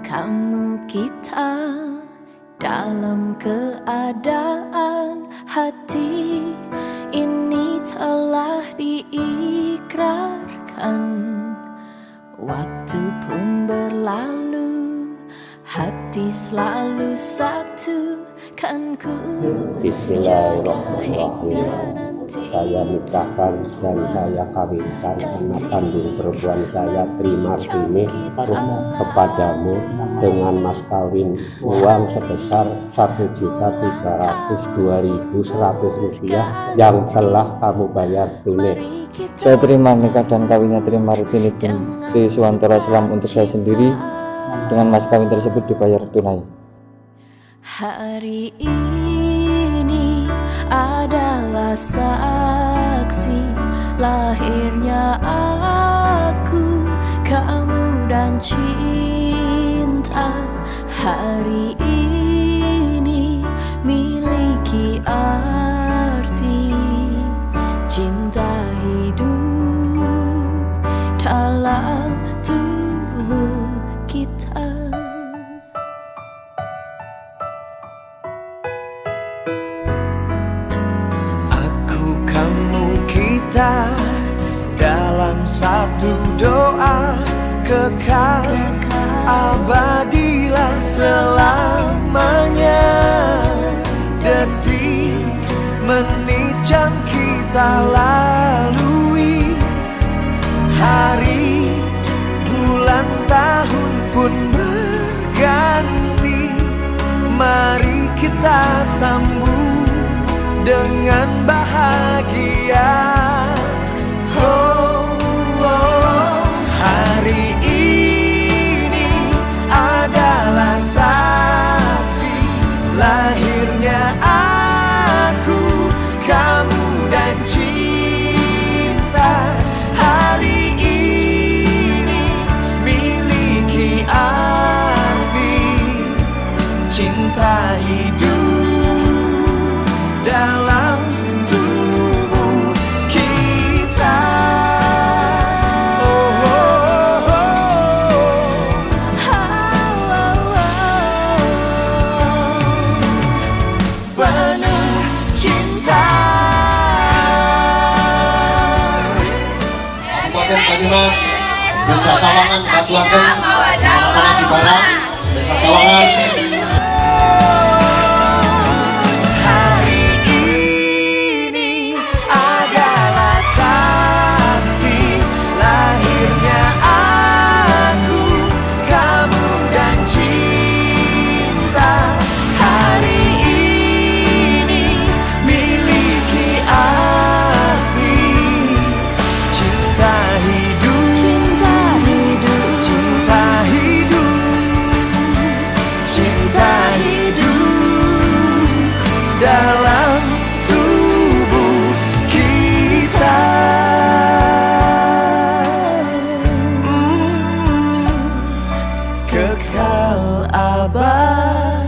kamu kita dalam keadaan hati ini telah diikrarkan. Waktu pun berlalu, hati selalu satu, kan ku Bismillahirrahmanirrahim. Saya nikahkan dan saya kawinkan anak kandung perempuan saya Tri Martini kepadamu dengan mas kawin uang sebesar Rp1.302.100 yang telah kamu bayar tunai. Saya terima nikah dan kawinnya Tri Martini binti Suwantoro Islam untuk saya sendiri dengan mas kawin tersebut dibayar tunai. Hari ini adalah saksi lahirnya aku, kamu dan cinta. Hari ini miliki arti cinta hidup dalam tubuh kita. Dalam satu doa kekal, abadilah selamanya. Detik, menit, jam kita lalui, hari, bulan, tahun pun berganti. Mari kita sambut dengan bahagia. Hari ini adalah saksi lahirnya aku, kamu dan cinta. Hari ini miliki arti cinta hidup dalam tubuh kita. Penuh cinta. Kabupaten Banyumas, Desa Sawangan, Batuangken, Kecamatan Jibara, Desa Sawangan. Dalam tubuh kita, kekal abadilah